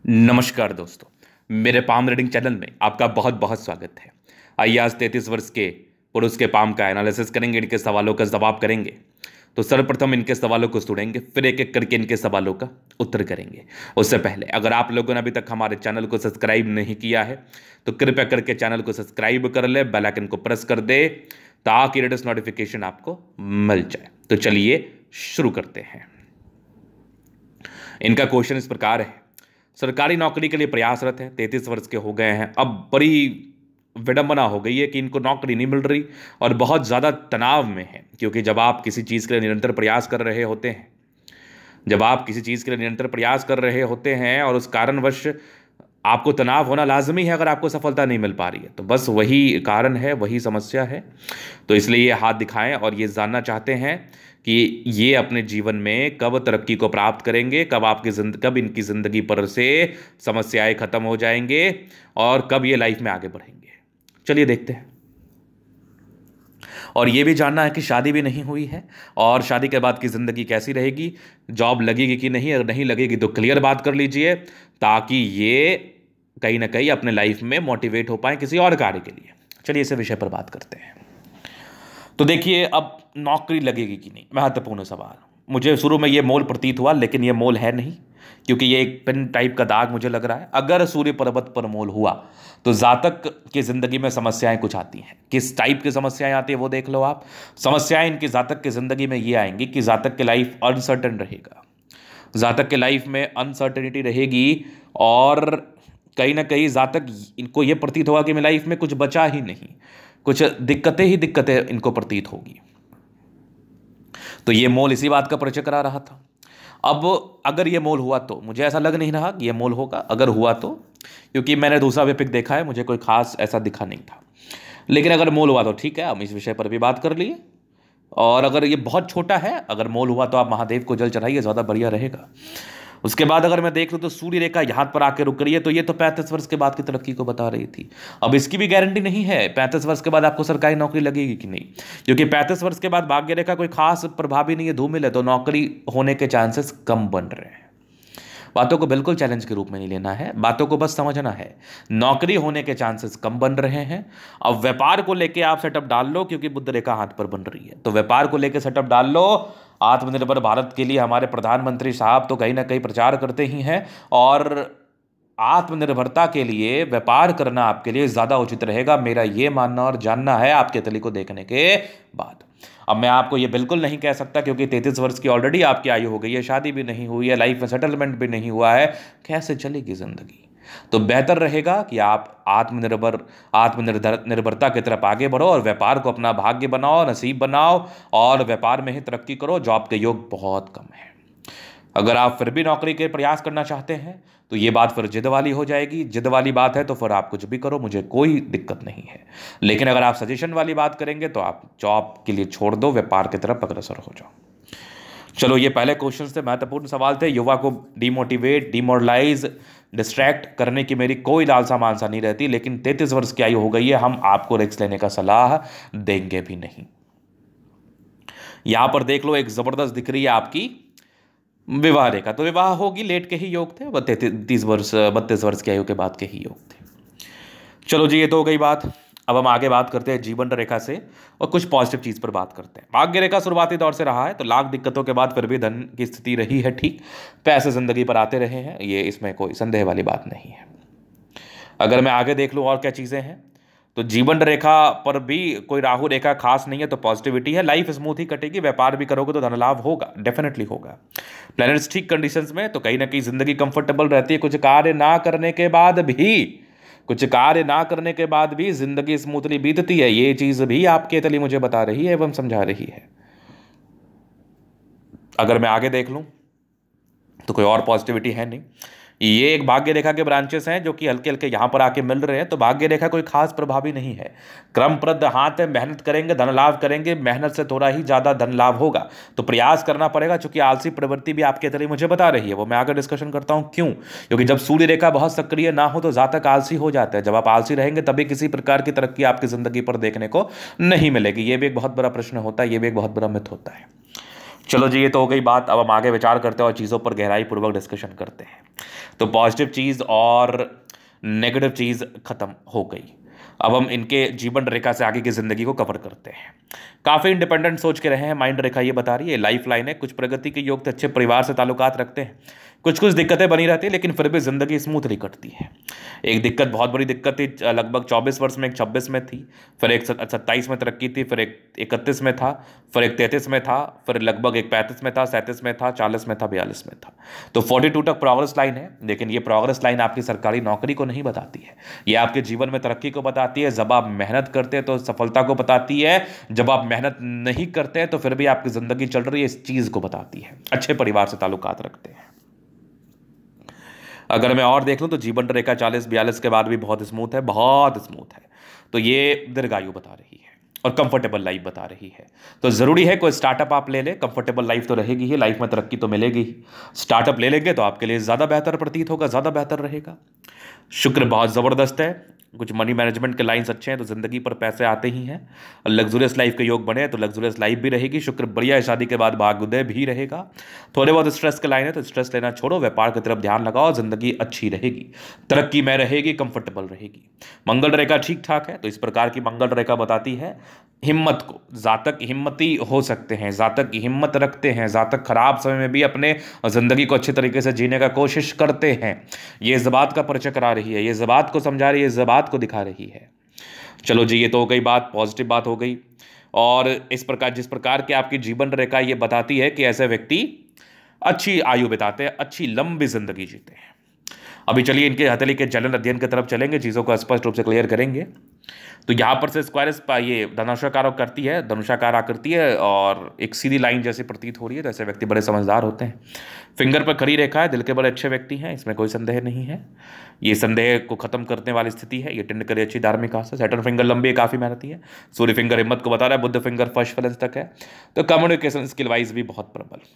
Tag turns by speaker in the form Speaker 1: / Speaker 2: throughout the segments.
Speaker 1: नमस्कार दोस्तों, मेरे पाम रीडिंग चैनल में आपका बहुत बहुत स्वागत है। आइए आज 33 वर्ष के पुरुष के पाम का एनालिसिस करेंगे, इनके सवालों का जवाब करेंगे। तो सर्वप्रथम इनके सवालों को सुनेंगे, फिर एक एक करके इनके सवालों का उत्तर करेंगे। उससे पहले अगर आप लोगों ने अभी तक हमारे चैनल को सब्सक्राइब नहीं किया है तो कृपया करके चैनल को सब्सक्राइब कर ले, बेल आइकन को प्रेस कर दे ताकि लेटेस्ट नोटिफिकेशन आपको मिल जाए। तो चलिए शुरू करते हैं। इनका क्वेश्चन इस प्रकार है। सरकारी नौकरी के लिए प्रयासरत हैं, 33 वर्ष के हो गए हैं। अब बड़ी विडंबना हो गई है कि इनको नौकरी नहीं मिल रही और बहुत ज़्यादा तनाव में है, क्योंकि जब आप किसी चीज़ के लिए निरंतर प्रयास कर रहे होते हैं, जब आप किसी चीज़ के लिए निरंतर प्रयास कर रहे होते हैं और उस कारणवश आपको तनाव होना लाजमी है अगर आपको सफलता नहीं मिल पा रही है, तो बस वही कारण है, वही समस्या है। तो इसलिए ये हाथ दिखाएं और ये जानना चाहते हैं कि ये अपने जीवन में कब तरक्की को प्राप्त करेंगे, कब इनकी ज़िंदगी पर से समस्याएं खत्म हो जाएंगे और कब ये लाइफ में आगे बढ़ेंगे। चलिए देखते हैं। और ये भी जानना है कि शादी भी नहीं हुई है और शादी के बाद की ज़िंदगी कैसी रहेगी, जॉब लगेगी कि नहीं, अगर नहीं लगेगी तो क्लियर बात कर लीजिए ताकि ये कहीं ना कहीं अपने लाइफ में मोटिवेट हो पाए किसी और कार्य के लिए। चलिए इस विषय पर बात करते हैं। तो देखिए, अब नौकरी लगेगी कि नहीं, महत्वपूर्ण सवाल। मुझे शुरू में ये मोल प्रतीत हुआ, लेकिन ये मोल है नहीं, क्योंकि ये एक पेन टाइप का दाग मुझे लग रहा है। अगर सूर्य पर्वत पर मोल हुआ तो जातक की जिंदगी में समस्याएं कुछ आती हैं। किस टाइप की समस्याएं आती है वो देख लो आप। समस्याएं इनकी जातक की जिंदगी में ये आएंगी कि जातक के लाइफ अनसर्टन रहेगा, जातक के लाइफ में अनसर्टनिटी रहेगी और कहीं ना कहीं जातक इनको ये प्रतीत होगा कि मेरी लाइफ में कुछ बचा ही नहीं, कुछ दिक्कतें ही दिक्कतें इनको प्रतीत होगी। तो ये मोल इसी बात का परिचय करा रहा था। अब अगर ये मोल हुआ तो मुझे ऐसा लग नहीं रहा कि ये मोल होगा, अगर हुआ तो, क्योंकि मैंने दूसरा भी पिक देखा है, मुझे कोई खास ऐसा दिखा नहीं था। लेकिन अगर मोल हुआ तो ठीक है, हम इस विषय पर भी बात कर लिए। और अगर ये बहुत छोटा है, अगर मोल हुआ तो आप महादेव को जल चढ़ाइए, ज़्यादा बढ़िया रहेगा। उसके बाद अगर मैं देख लूँ तो सूर्य रेखा यहाँ पर आके रुक रही है, तो ये तो 35 वर्ष के बाद की तरक्की को बता रही थी। अब इसकी भी गारंटी नहीं है 35 वर्ष के बाद आपको सरकारी नौकरी लगेगी कि नहीं, क्योंकि 35 वर्ष के बाद भाग्य रेखा कोई खास प्रभावी नहीं है, धूमिल है, तो नौकरी होने के चांसेस कम बन रहे हैं। बातों को बिल्कुल चैलेंज के रूप में नहीं लेना है, बातों को बस समझना है। नौकरी होने के चांसेस कम बन रहे हैं। अब व्यापार को लेके आप सेटअप डाल लो, क्योंकि बुध रेखा हाथ पर बन रही है, तो व्यापार को लेके सेटअप डाल लो। आत्मनिर्भर भारत के लिए हमारे प्रधानमंत्री साहब तो कहीं ना कहीं प्रचार करते ही हैं, और आत्मनिर्भरता के लिए व्यापार करना आपके लिए ज़्यादा उचित रहेगा, मेरा ये मानना और जानना है आपके तली को देखने के बाद। अब मैं आपको ये बिल्कुल नहीं कह सकता, क्योंकि 33 वर्ष की ऑलरेडी आपकी आयु हो गई है, शादी भी नहीं हुई है, लाइफ में सेटलमेंट भी नहीं हुआ है, कैसे चलेगी ज़िंदगी। तो बेहतर रहेगा कि आप आत्मनिर्भरता की तरफ आगे बढ़ो और व्यापार को अपना भाग्य बनाओ, नसीब बनाओ और व्यापार में ही तरक्की करो। जॉब के योग बहुत कम है। अगर आप फिर भी नौकरी के प्रयास करना चाहते हैं तो ये बात फिर जिद वाली हो जाएगी। जिद वाली बात है तो फिर आप कुछ भी करो, मुझे कोई दिक्कत नहीं है। लेकिन अगर आप सजेशन वाली बात करेंगे तो आप जॉब के लिए छोड़ दो, व्यापार की तरफ अग्रसर हो जाओ। चलो, ये पहले क्वेश्चन थे, महत्वपूर्ण सवाल थे। युवा को डिमोटिवेट, डिमोरलाइज, डिस्ट्रैक्ट करने की मेरी कोई लालसा मानसा नहीं रहती, लेकिन 33 वर्ष की आयु हो गई है, हम आपको रिस्क लेने का सलाह देंगे भी नहीं। यहां पर देख लो, एक जबरदस्त दिख रही है आपकी विवाह रेखा, तो विवाह होगी, लेट के ही योग थे, 32 वर्ष की आयु के बाद के ही योग थे। चलो जी, ये तो हो गई बात। अब हम आगे बात करते हैं जीवन रेखा से और कुछ पॉजिटिव चीज़ पर बात करते हैं। भाग्य रेखा शुरुआती दौर से रहा है, तो लाख दिक्कतों के बाद फिर भी धन की स्थिति रही है ठीक, पैसे जिंदगी पर आते रहे हैं, ये इसमें कोई संदेह वाली बात नहीं है। अगर मैं आगे देख लूँ और क्या चीज़ें हैं, तो जीवन रेखा पर भी कोई राहु रेखा खास नहीं है, तो पॉजिटिविटी है, लाइफ स्मूथ ही कटेगी, व्यापार भी करोगे तो धन लाभ होगा, डेफिनेटली होगा। प्लैनेट्स ठीक कंडीशंस में, तो कहीं ना कहीं जिंदगी कंफर्टेबल रहती है। कुछ कार्य ना करने के बाद भी जिंदगी स्मूथली बीतती है, ये चीज भी आपके तली मुझे बता रही है एवं समझा रही है। अगर मैं आगे देख लूं तो कोई और पॉजिटिविटी है नहीं। ये एक भाग्य रेखा के ब्रांचेस हैं जो कि हल्के हल्के यहाँ पर आके मिल रहे हैं, तो भाग्य रेखा कोई खास प्रभावी नहीं है। क्रमप्रद हाथ है, मेहनत करेंगे धन लाभ करेंगे, मेहनत से थोड़ा ही ज़्यादा धन लाभ होगा, तो प्रयास करना पड़ेगा। चूंकि आलसी प्रवृत्ति भी आपके तरह मुझे बता रही है, वो मैं आगे डिस्कशन करता हूँ क्यों। क्योंकि जब सूर्य रेखा बहुत सक्रिय ना हो तो जातक आलसी हो जाता है। जब आप आलसी रहेंगे तभी किसी प्रकार की तरक्की आपकी जिंदगी पर देखने को नहीं मिलेगी। ये भी एक बहुत बड़ा प्रश्न होता है, ये भी एक बहुत बड़ा मिथ होता है। चलो जी, ये तो हो गई बात। अब हम आगे विचार करते हैं और चीज़ों पर गहराई पूर्वक डिस्कशन करते हैं। तो पॉजिटिव चीज़ और नेगेटिव चीज़ खत्म हो गई। अब हम इनके जीवन रेखा से आगे की जिंदगी को कवर करते हैं। काफ़ी इंडिपेंडेंट सोच के रहे हैं, माइंड रेखा ये बता रही है, लाइफ लाइन है, कुछ प्रगति के योग, अच्छे परिवार से ताल्लुकात रखते हैं, कुछ कुछ दिक्कतें बनी रहती है लेकिन फिर भी जिंदगी स्मूथली कटती है। एक दिक्कत, बहुत बड़ी दिक्कत थी, लगभग 24 वर्ष में, एक 26 में थी, फिर एक 27 में तरक्की थी, फिर एक 31 में था, फिर एक 33 में था, फिर लगभग एक 35 में था, 37 में था, 40 में था, 42 में था। तो 42 तक प्रोग्रेस लाइन है, लेकिन ये प्रोग्रेस लाइन आपकी सरकारी नौकरी को नहीं बताती है, ये आपके जीवन में तरक्की को बताती है। जब आप मेहनत करते हैं तो सफलता को बताती है, जब आप मेहनत नहीं करते हैं तो फिर भी आपकी जिंदगी चल रही है, इस चीज को बताती है। अच्छे परिवार से ताल्लुकात रखते हैं। अगर मैं और देख लूँ तो जीवन रेखा 40-42 के बाद भी बहुत स्मूथ है, बहुत स्मूथ है। तो ये दीर्घायु बता रही है और कंफर्टेबल लाइफ बता रही है। तो ज़रूरी है कोई स्टार्टअप आप ले ले, कंफर्टेबल लाइफ तो रहेगी ही, लाइफ में तरक्की तो मिलेगी ही। स्टार्टअप ले लेंगे तो आपके लिए ज़्यादा बेहतर प्रतीत होगा, ज़्यादा बेहतर रहेगा। शुक्र बहुत ज़बरदस्त है, कुछ मनी मैनेजमेंट के लाइंस अच्छे हैं तो ज़िंदगी पर पैसे आते ही हैं। लग्जूरियस लाइफ के योग बने तो लग्जूरियस लाइफ भी रहेगी। शुक्र बढ़िया है, शादी के बाद भाग्योदय भी रहेगा। थोड़े बहुत स्ट्रेस के लाइन है तो स्ट्रेस लेना छोड़ो, व्यापार की तरफ ध्यान लगाओ, ज़िंदगी अच्छी रहेगी, तरक्की में रहेगी, कंफर्टेबल रहेगी। मंगल रेखा ठीक ठाक है, तो इस प्रकार की मंगल रेखा बताती है हिम्मत को। जातक हिम्मती हो सकते हैं, जातक हिम्मत रखते हैं, जातक खराब समय में भी अपने ज़िंदगी को अच्छे तरीके से जीने का कोशिश करते हैं। ये ज़बात का परिचय करा रही है, ये ज़बात को समझा रही है, ज़बात को दिखा रही है। चलो जी, ये तो हो गई बात, पॉजिटिव बात हो गई। और इस प्रकार, जिस प्रकार की आपकी जीवन रेखा ये बताती है कि ऐसे व्यक्ति अच्छी आयु बिताते हैं, अच्छी लंबी जिंदगी जीते हैं। अभी चलिए इनके हथेली के चलन अध्ययन की तरफ चलेंगे, चीज़ों को स्पष्ट रूप से क्लियर करेंगे। तो यहाँ पर से स्क्वायरस ये धनुषाकार करती है, धनुषाकार आकृति है और एक सीधी लाइन जैसी प्रतीत हो रही है, तो ऐसे व्यक्ति बड़े समझदार होते हैं। फिंगर पर खड़ी रेखा है, दिल के बड़े अच्छे व्यक्ति हैं, इसमें कोई संदेह नहीं है। ये संदेह को खत्म करने वाली स्थिति है। ये टिंड करे अच्छी धार्मिक आस्था। सैटर्न फिंगर लंबी है, काफ़ी मेहनती है। सूर्य फिंगर हिम्मत को बता रहा है, बुध फिंगर फर्स्ट फैलेंस तक है। तो कम्युनिकेशन स्किल वाइज भी बहुत प्रबल।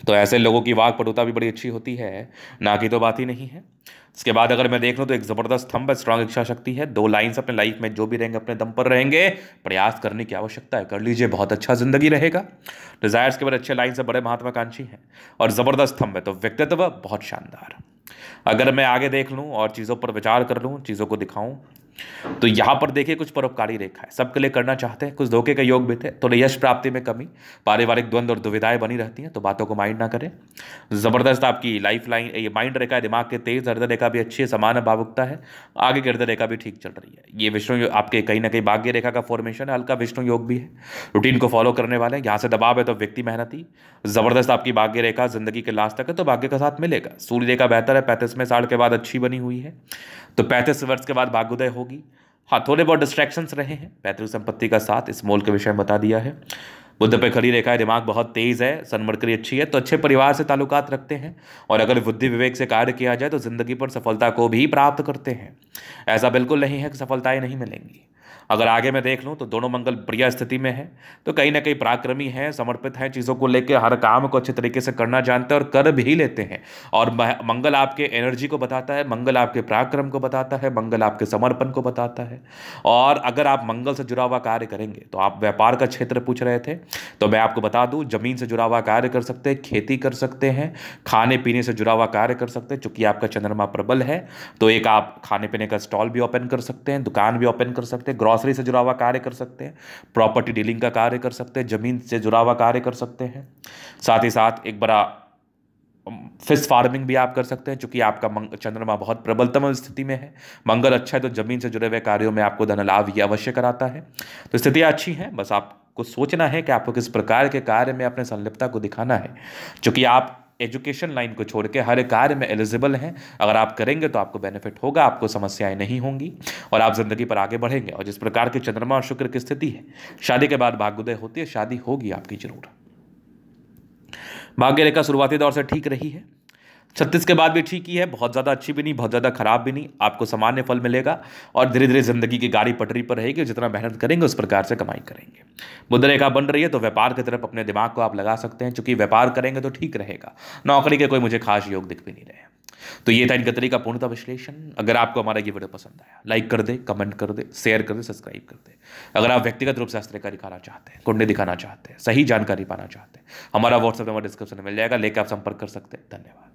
Speaker 1: तो ऐसे लोगों की वाक्पटुता भी बड़ी अच्छी होती है, ना की तो बात ही नहीं है। इसके बाद अगर मैं देख लूँ तो एक ज़बरदस्त थंब है, स्ट्रांग इच्छा शक्ति है। 2 लाइन्स अपने लाइफ में जो भी रहेंगे अपने दम पर रहेंगे, प्रयास करने की आवश्यकता है, कर लीजिए, बहुत अच्छा जिंदगी रहेगा। डिजायर्स के बड़े अच्छे लाइन से, बड़े महात्वाकांक्षी हैं और ज़बरदस्त थंब है, तो व्यक्तित्व बहुत शानदार। अगर मैं आगे देख लूँ और चीज़ों पर विचार कर लूँ, चीज़ों को दिखाऊँ, तो यहाँ पर देखिए कुछ परोपकारी रेखा है, सबके लिए करना चाहते हैं, कुछ धोखे के योग भी थे, थोड़े यश प्राप्ति में कमी, पारिवारिक द्वंद्व और दुविधाएं बनी रहती हैं, तो बातों को माइंड ना करें। जबरदस्त आपकी लाइफ लाइन, ये माइंड रेखा है, दिमाग के तेज, हृदय रेखा भी अच्छी है, समान भावुकता है, आगे की हृदय रेखा भी ठीक चल रही है। ये विष्णु आपके कहीं ना कहीं भाग्य रेखा का फॉर्मेशन है, हल्का विष्णु योग भी है, रूटीन को फॉलो करने वाले हैं। यहाँ से दबाव है तो व्यक्ति मेहनती। जबरदस्त आपकी भाग्य रेखा जिंदगी के लास्ट तक है, तो भाग्य का साथ मिलेगा। सूर्य रेखा बेहतर है, 35वें साल के बाद अच्छी बनी हुई है, तो 35 वर्ष के बाद भाग्योदय होगी। हाँ, थोड़े बहुत डिस्ट्रैक्शंस रहे हैं, पैतृक संपत्ति का साथ, इस मोल के विषय में बता दिया है। बुद्ध पे खड़ी रेखा है, दिमाग बहुत तेज है, सनमरकरी अच्छी है, तो अच्छे परिवार से ताल्लुकात रखते हैं और अगर बुद्धि विवेक से कार्य किया जाए तो जिंदगी पर सफलता को भी प्राप्त करते हैं। ऐसा बिल्कुल नहीं है कि सफलताएं नहीं मिलेंगी। अगर आगे मैं देख लूँ तो दोनों मंगल बढ़िया स्थिति में है, तो कहीं ना कहीं पराक्रमी है, समर्पित है, चीज़ों को लेकर हर काम को अच्छे तरीके से करना जानते हैं और कर भी लेते हैं। और मंगल आपके एनर्जी को बताता है, मंगल आपके पराक्रम को बताता है, मंगल आपके समर्पण को बताता है। और अगर आप मंगल से जुड़ा हुआ कार्य करेंगे, तो आप व्यापार का क्षेत्र पूछ रहे थे, तो मैं आपको बता दूं, जमीन से जुड़ा हुआ कार्य कर सकते हैं, खेती कर सकते हैं, खाने पीने से जुड़ा हुआ कार्य कर सकते हैं। चूंकि आपका चंद्रमा प्रबल है तो एक आप खाने पीने का स्टॉल भी ओपन कर सकते हैं, दुकान भी ओपन कर सकते हैं, ग्रॉसरी से जुड़ा हुआ कार्य कर सकते हैं, प्रॉपर्टी डीलिंग का कार्य कर सकते हैं, जमीन से जुड़ा हुआ कार्य कर सकते हैं। साथ ही साथ एक बड़ा फिश फार्मिंग भी आप कर सकते हैं, चूंकि आपका चंद्रमा बहुत प्रबलतम स्थिति में है, मंगल अच्छा है, तो जमीन से जुड़े हुए कार्यों में आपको धन लाभ ही अवश्य कराता है। तो स्थितियाँ अच्छी हैं, बस आपको सोचना है कि आपको किस प्रकार के कार्य में अपने संलिप्तता को दिखाना है। चूंकि आप एजुकेशन लाइन को छोड़ के हर कार्य में एलिजिबल हैं, अगर आप करेंगे तो आपको बेनिफिट होगा, आपको समस्याएं नहीं होंगी और आप जिंदगी पर आगे बढ़ेंगे। और जिस प्रकार के चंद्रमा और शुक्र की स्थिति है, शादी के बाद भाग्योदय होती है, शादी होगी आपकी जरूर। भाग्य रेखा शुरुआती दौर से ठीक रही है, 36 के बाद भी ठीक ही है, बहुत ज़्यादा अच्छी भी नहीं, बहुत ज़्यादा खराब भी नहीं, आपको सामान्य फल मिलेगा और धीरे धीरे जिंदगी की गाड़ी पटरी पर रहेगी, जितना मेहनत करेंगे उस प्रकार से कमाई करेंगे। बुध रेखा बन रही है, तो व्यापार की तरफ अपने दिमाग को आप लगा सकते हैं, चूंकि व्यापार करेंगे तो ठीक रहेगा। नौकरी के कोई मुझे खास योग दिख भी नहीं रहे। तो ये था इनका तरीका पूर्णतः विश्लेषण। अगर आपको हमारा ये वीडियो पसंद आया, लाइक कर दे, कमेंट कर दे, शेयर कर दे, सब्सक्राइब कर दे। अगर आप व्यक्तिगत रूप से हस्तरेखा दिखाना चाहते हैं, कुंडली दिखाना चाहते हैं, सही जानकारी पाना चाहते हैं, हमारा व्हाट्सएप नंबर डिस्क्रिप्शन में मिल जाएगा, लेकर आप संपर्क कर सकते हैं। धन्यवाद।